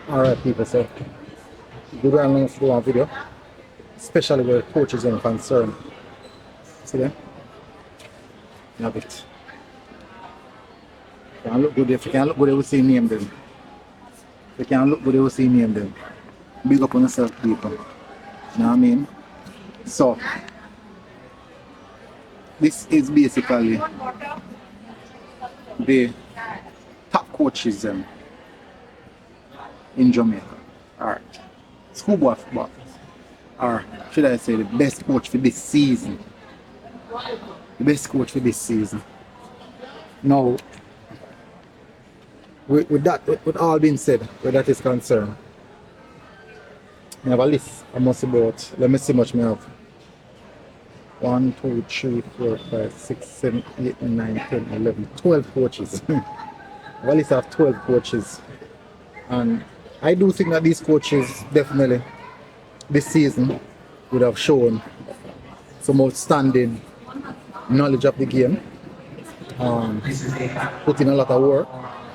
Alright people, so good and do one video, especially where coaches are concerned. See them? You have it. You can look good if you can look good, you will see name them. If you can look good, you will see name them. Big up on yourself, people. You know what I mean? So, this is basically the top coaches in Jamaica. Alright. Schoolboy football. Or should I say the best coach for this season. The best coach for this season. Now, with all being said, where that is concerned, I have a list. I must about, let me see how much I have. 1, 2, 3, 4, 5, 6, 7, 8, 9, 10, 11, 12 coaches. I have a list of 12 coaches. And I do think that these coaches definitely this season would have shown some outstanding knowledge of the game. Put in a lot of work.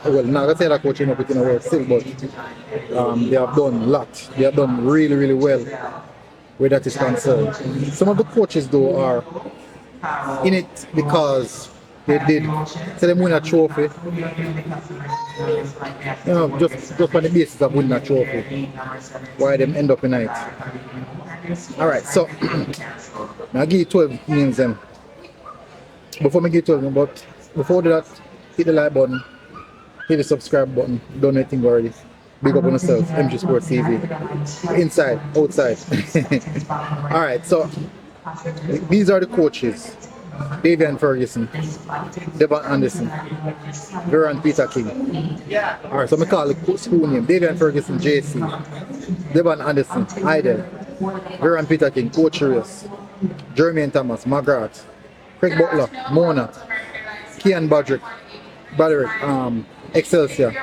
Well, not gonna say that coach not put in a work still, but they have done a lot. They have done really, really well where that is concerned. Some of the coaches though are in it because they did. So they win a trophy. You know, just on the basis of winning a trophy. Why them end up in it. Alright, so I'll give you 12 names then. Before I give you 12, but before that, hit the like button, hit the subscribe button, don't anything already. Big up on yourself, MG Sports TV. Inside, outside. Alright, so these are the coaches. Davian Ferguson, Devon Anderson, Veron Peter King. Alright, so I call the school name. Davian Ferguson, JC, Devon Anderson, Idle, Veron Peter King, Coach Reyes, Jermaine Thomas, Margaret, Craig Butler, Mona, Kian Broderick, Excelsior,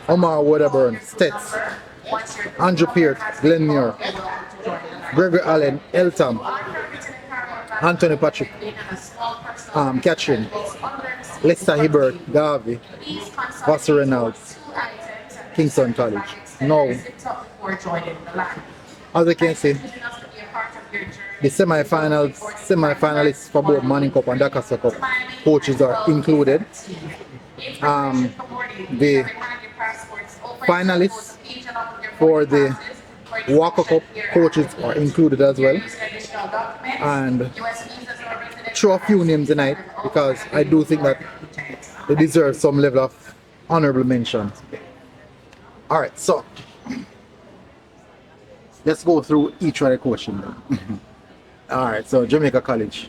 Omar Waterburn, Stets, Andrew Peart, Glenn Muir, Gregory Allen, Eltham, Anthony Patrick, Catherine, Lester Hibbert, Garvey, Vassar Reynolds, Kingston College. Now, as you can see, the semi-finalists for both Manning Cup and Dakar Cup coaches are included. The finalists for the Walker Cup coaches are included as well. And throw a few names tonight because I do think that they deserve some level of honorable mention. Alright, so let's go through each of the coaching. Alright, so Jamaica College.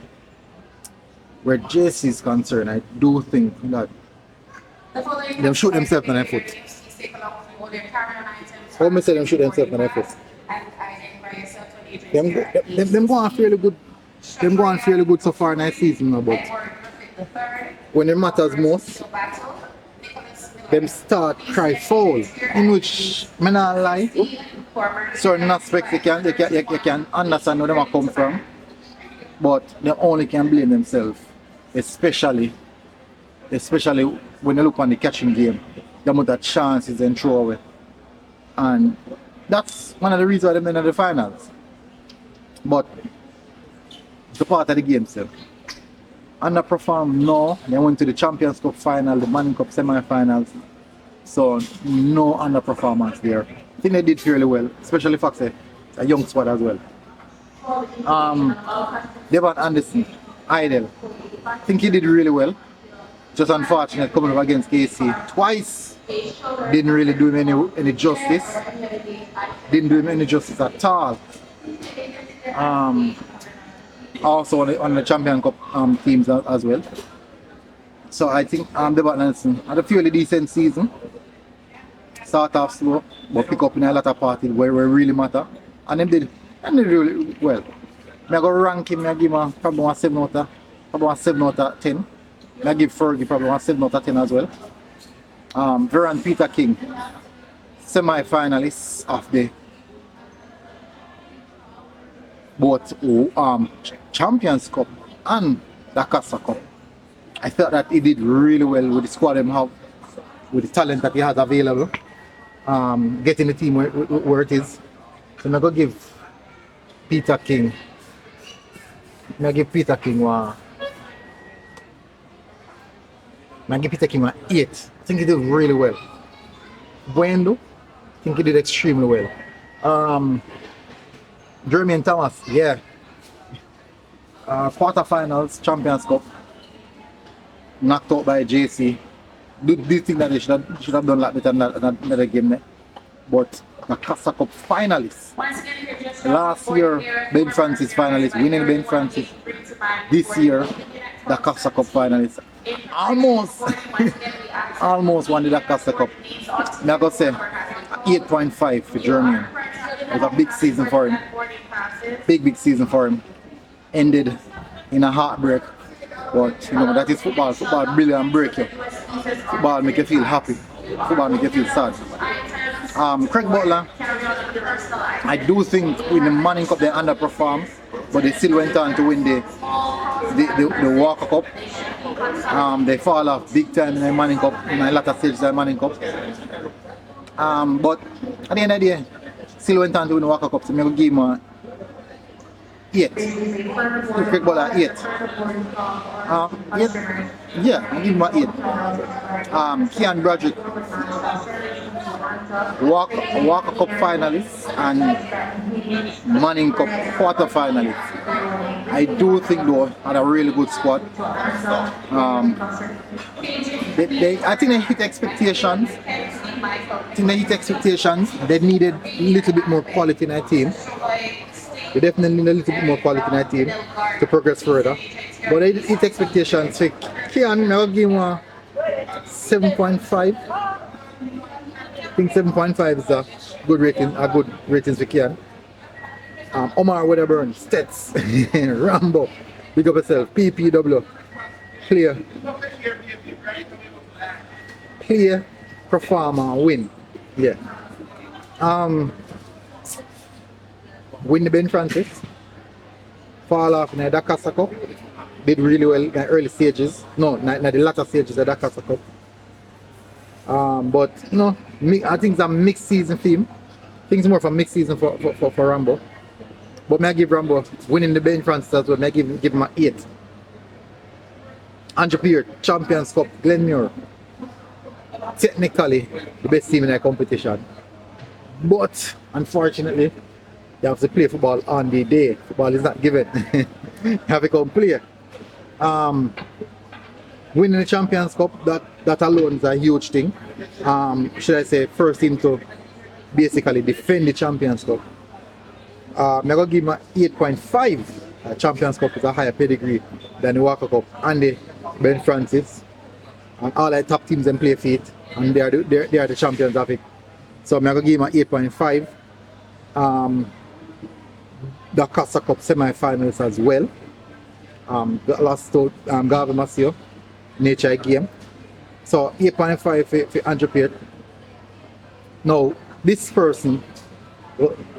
Where JC is concerned, I do think that them shoot themselves in their foot. How me say them shoot themselves in their foot? Them go on fairly good. Them go on fairly good so far in the season now, but when it matters most, them start cry foul. In which me not lie. Certain aspects you can understand where them come from, but they only can blame themselves, especially when you look on the catching game, the amount of chances and throw away. And that's one of the reasons why they're in the finals. But it's a part of the game still. Underperformed, no. They went to the Champions Cup final, the Manning Cup semi-finals. So no underperformance there. I think they did fairly well, especially Foxy. It's a young squad as well. Devon Anderson, Idle. I think he did really well. Just unfortunate coming up against KC twice. Didn't really do him any justice. Didn't do him any justice at all. Also on the Champion Cup teams as well. So I think Devon Anderson had a fairly decent season. Start off slow, but pick up in a lot of parties where it really matter. And them did really well. I go rank him, I give him probably one 7 out of 10. I give Fergie probably one 7 out of 10 as well. Veron Peter King, semi-finalists of the both Champions Cup and the Casa Cup. I felt that he did really well with the squad he have, with the talent that he has available. getting the team where it is. So I'm gonna give Peter King. I'm gonna give Peter King one. I'm gonna give Peter King one 8. I think he did really well. Wendo, I think he did extremely well. Jermaine Thomas, yeah. Quarterfinals, Champions Cup, knocked out by JC. Do you think that they should have done like better in that game there? But the Casa Cup finalists. Last year, Ben Francis finalists, winning Ben Francis. This year, the Casa Cup finalists. Almost won the Casa Cup. I'm going to say 8.5 for Jermaine. It was a big season for him. Big season for him. Ended in a heartbreak. But you know, that is football. Football brilliant break you. Football make you feel happy. Football make you feel sad. Craig Butler, I do think in the Manning Cup they underperformed, but they still went on to win the Walker Cup. They fall off big time in the Manning Cup, in a lot of stages of the Manning Cup. But at the end of the day, still went on to win the Walker Cup, so I'm going to give him a 8. Craig Butler 8. 8? Yeah, I'll give him an 8. Kean Broderick, Walker Cup finalist and Manning Cup quarter finalist. I do think though had a really good squad. I think they hit expectations. They needed a little bit more quality in their team. They definitely need a little bit more quality in their team to progress further. But they hit expectations. So Kean, I'll give him a 7.5. I think 7.5 is a good rating, for Kean. Omar Wedderburn, Stets, Rambo, big up yourself, PPW, clear, performer, win. Yeah. Win the Ben Francis, fall off in the Casa Cup, did really well in the early stages, no, in the latter stages of the Casa Cup. But you know, I think it's a mixed season theme. I think it's more of a mixed season for Rambo. But may I give Rambo winning the Ben Francis as well, may I give him an 8. Andrew Peart, Champions Cup, Glenmuir. Technically the best team in the competition. But unfortunately, you have to play football on the day. Football is not given. You have to come play. Winning the Champions Cup, that alone is a huge thing. Should I say, first team to basically defend the Champions Cup. I'm going to give him an 8.5. Champions Cup is a higher pedigree than the Walker Cup and the Ben Francis. And all the top teams and play for it. And they are the champions of it. So I'm going to give him an 8.5. The Casa Cup semi-finals as well. The last to Garvey Masio, nature game. So 8.5 for Andrew Peart. Now, this person,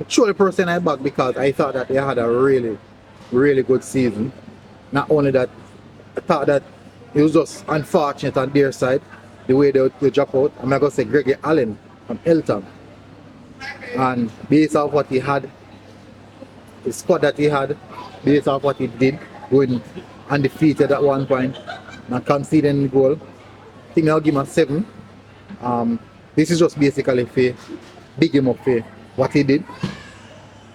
show the person I back because I thought that they had a really good season. Not only that, I thought that it was just unfortunate on their side, the way they drop out. I'm going to say Gregory Allen from Elton. And based on what he had, the squad that he had, based on what he did, going undefeated at one point, and conceding the goal, I think I'll give him a 7. This is just basically for big him up for what he did.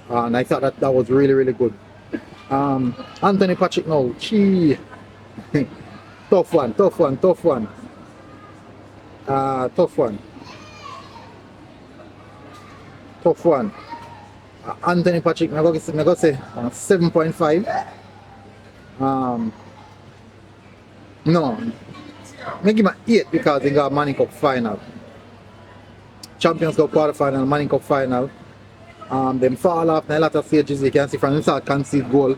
And I thought that was really good. Anthony Patrick now, gee. Tough one. Anthony Patrick, I'm going to say 7.5. No, I give him an 8 because he got Manning Cup final. Champions Cup quarterfinal, Manning Cup final. Them fall off in a lot of stages. You can see from inside concede goal.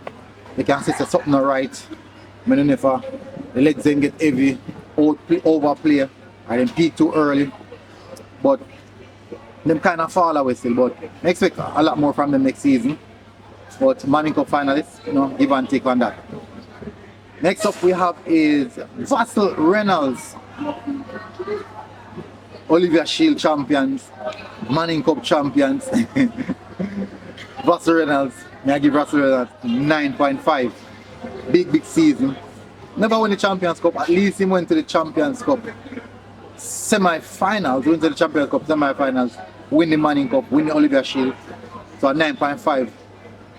You can see something not right. I don't know if the legs then get heavy, overplay, and then peak too early. But them kind of fall away still. But I expect a lot more from them next season. But Manning Cup finalists, you know, give and take on that. Next up we have is Vassal Reynolds, Olivia Shield champions, Manning Cup champions. Russell Reynolds, may I give Russell Reynolds 9.5. Big season. Never won the Champions Cup, at least he went to the Champions Cup semi-finals, went to the Champions Cup semi-finals, win the Manning Cup, win the Olivier Shield. So a 9.5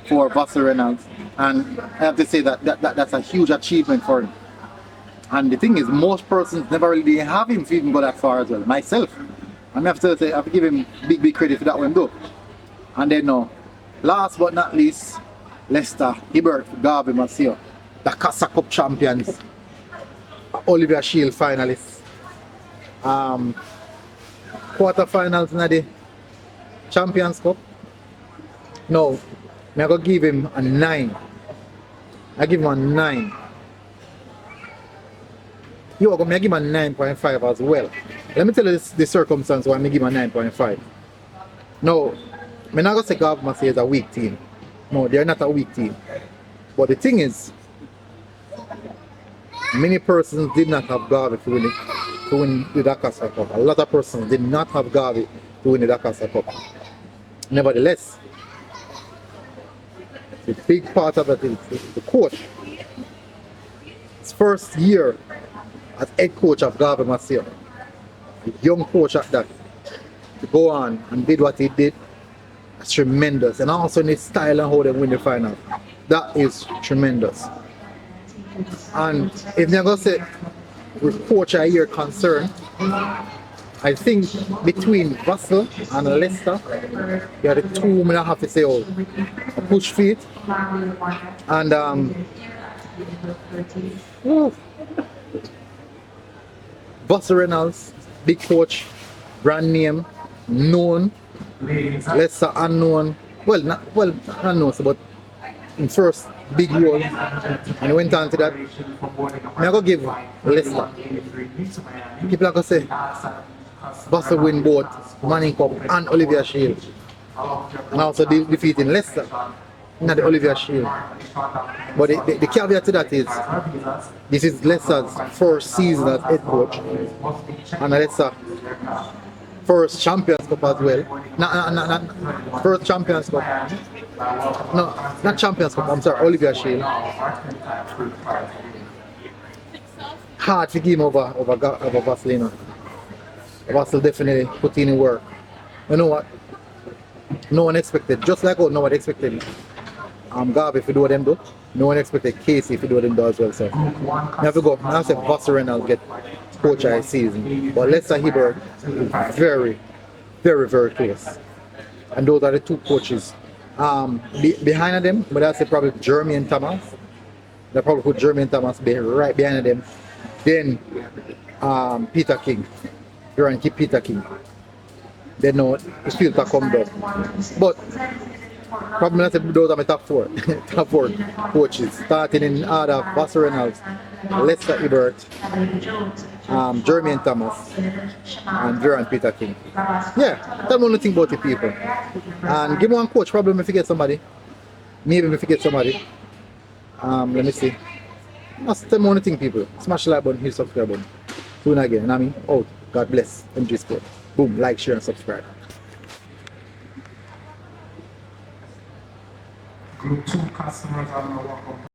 for Russell Reynolds. And I have to say that's a huge achievement for him. And the thing is, most persons never really have him even go that far as well. Myself, I have to say, I have to give him big credit for that one though. And then now, last but not least, Leicester, Hibbert, Garvey, Marcio, the Casa Cup champions, Olivier Shield finalists, quarterfinals in the Champions Cup. No, I'm going to give him a 9. I give him a 9. Yo, I'm going to give him a 9.5 as well. Let me tell you the circumstance why I'm going to give him a 9.5. No, I'm not going to say Garvey Marcio is a weak team. No, they're not a weak team. But the thing is, many persons did not have Garvey to win the Dakar Cup. A lot of persons did not have Garvey to win the Dakar Cup. Nevertheless, the big part of it is the coach. His first year as head coach of Garvey Marcio, the young coach at that, to go on and did what he did, that's tremendous. And also in his style and how they win the final, that is tremendous. And if they're going to say with coach a year concerned, I think between Russell and Leicester, you are the two I have to say, oh, push feet and Russell Reynolds, big coach, brand name, known, Leicester unknown, well not unknown, but in first big role, and went on to that. I'm going to give Leicester. People are going to say Russell win both Manning Cup and Olivier Shield, and also defeating Leicester in the Olivier Shield. But the caveat to that is this is Leicester's first season as head coach, and Leicester first Champions Cup as well. Not first Champions Cup. No, not Champions Cup, I'm sorry, Olivier Shield. Hard to give him over Vaseline. Vassell definitely put in the work. You know what? No one expected, just like how no one expected Garvey if you do what them do, no one expected Casey if you do what them do as well. So I have to go. I have to say Vassell Reynolds get coach of the season. But Leicester Hibbert is very close. And those are the two coaches. Behind them, but I'd say probably Jeremy and Thomas. They probably put Jeremy and Thomas right behind them. Then Peter King. You're going to keep Peter King. Then no, the filter come down. But probably not those are my top four. Top four coaches. Starting in order, Vassell Reynolds, Leicester Hibbert, Jeremy and Thomas, and Vera and Peter King. Yeah, tell me one thing about the people. And give me one coach, probably if you get somebody. Maybe if you get somebody. Let me see. Just tell me one thing, people. Smash the like button, hit subscribe button. Tune again, and I mean, out. God bless. MG Sport. Boom, like, share, and subscribe. Group 2 customers are welcome.